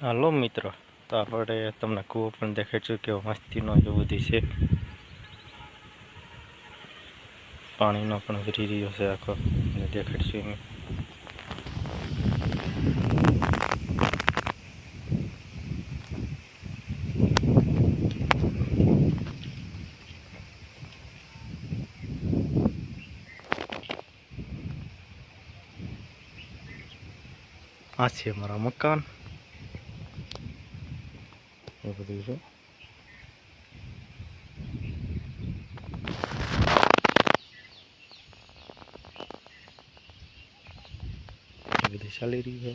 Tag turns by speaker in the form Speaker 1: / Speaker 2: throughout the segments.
Speaker 1: હાલો મિત્રો, તો આપણે તમને કૂવો પણ દેખાડશું કે મસ્તીનો એ બધી છે. પાણીનો પણ ભરી રહ્યો છે આખો અને દેખાડશું એમ. આ છે મારા મકાન એ બધું છે. એ બધી ચાલી રહી છે.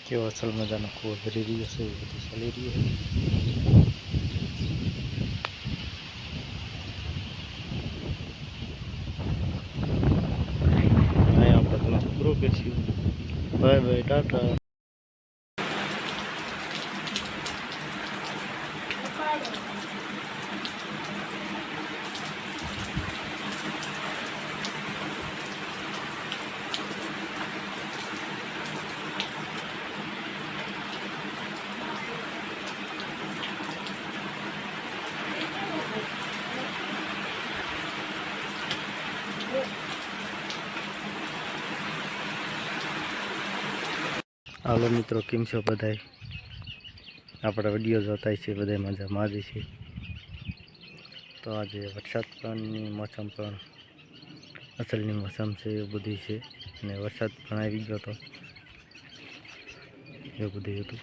Speaker 1: કેવો અસલ મજાનો કૂવો ભરી રહ્યો છે એ બધું ચાલી રહ્યું છે. અહીંયા આપણે પૂરો કરશું. Bye bye, Tata. હાલો મિત્રો, કેમ છો બધાય? આપણા વિડીયો જોતા છે બધા મજામાં જ છે. તો આજે વરસાદ પણની મોસમ પણ અસલની મોસમ છે એ બધી છે અને વરસાદ પણ આવી ગયો હતો એ બધું હતું.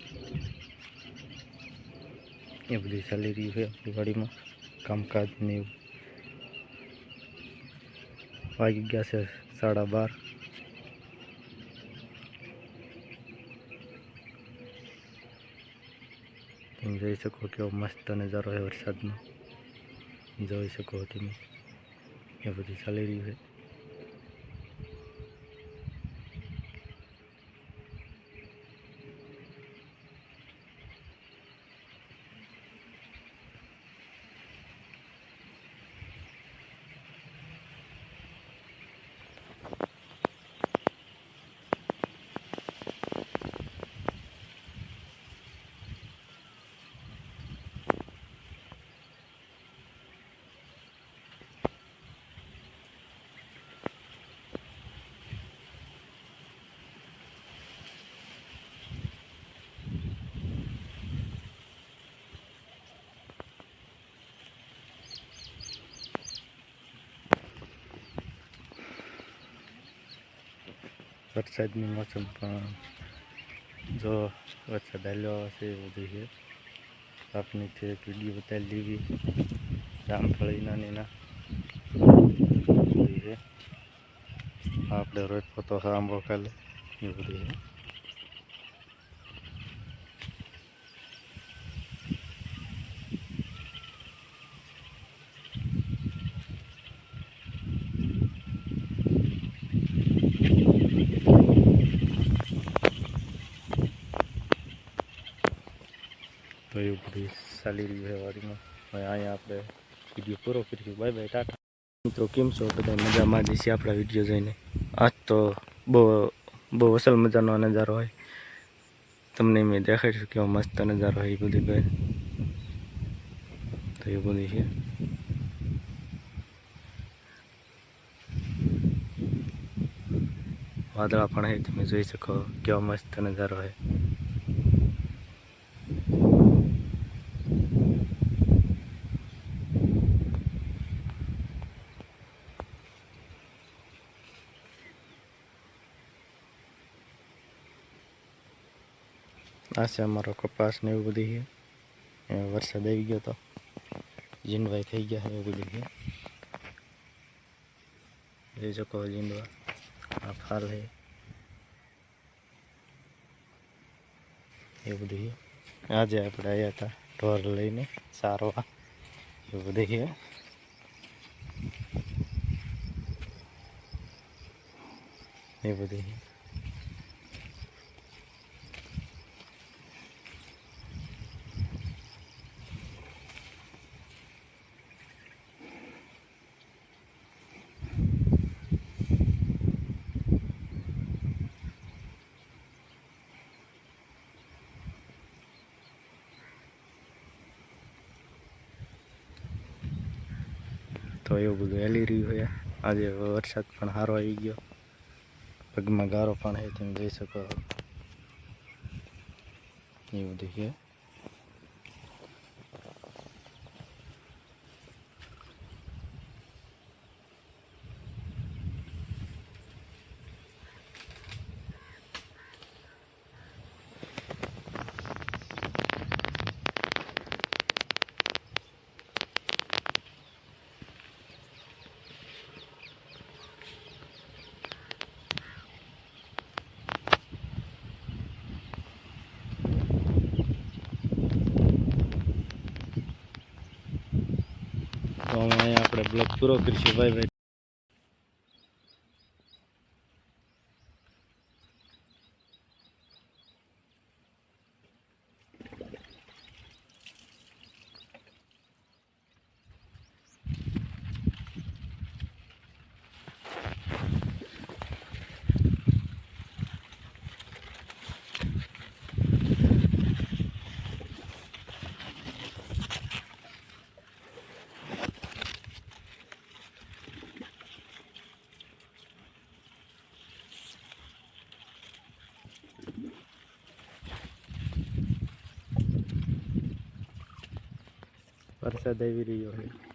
Speaker 1: એ બધું ચાલી રહ્યું છે આપણી વાડીમાં કામકાજ ને એવું. વાગી ગયા છે 12:30. તમે જોઈ શકો કેવો મસ્ત નજારો છે વરસાદનો, જોઈ શકો તમે. એ બધું ચાલી રહ્યું છે. વરસાદની મોસમ પણ જો વરસાદ આવ્યો હશે એ બધું છે. આપની છે એક વિડીયો બતાવી લેવી. જામફળી નાની બધી છે. આપણે રોજ ફોટો આંબો ખાલે એ બધી છે. તો એવું બધું ચાલી રહ્યું છે વાડીમાં. હવે અહીંયા આપણે વિડીયો પૂરો કરીશું. Bye bye, Tata. મિત્રો, કેમ છો બધા? મજામાં જ છે આપણા વિડીયો જોઈને. આજ તો બહુ અસલ મજાનો નજારો હોય. તમને મેં દેખાડીશું કેવો મસ્ત નજારો હોય એ બધી ભાઈ. તો એ બધી છે. વાદળા પણ છે, તમે જોઈ શકો કેવો મસ્ત નજારો હોય. આ છે અમારો કપાસ ને એવું બધી છે. વરસાદ આવી ગયો તો જીંડવાઈ થઈ ગયા છે એવું બધું છે. જોઈ શકો જીંડવા આ ફાલ છે એ બધું છે. આજે આપણે આવ્યા હતા ઢોર લઈને સારવા એવું देखिए એવું देखिए તો એવું બધું હેલી રહ્યું છે આજે વરસાદ પણ સારો આવી ગયો પગમાં ગારો પણ છે તમે જોઈ શકો એવું देखिए તો અમે અહીંયા આપણે બ્લોગ પૂરો કરીશું બાય બાય વરસાદ આવી રહ્યો છે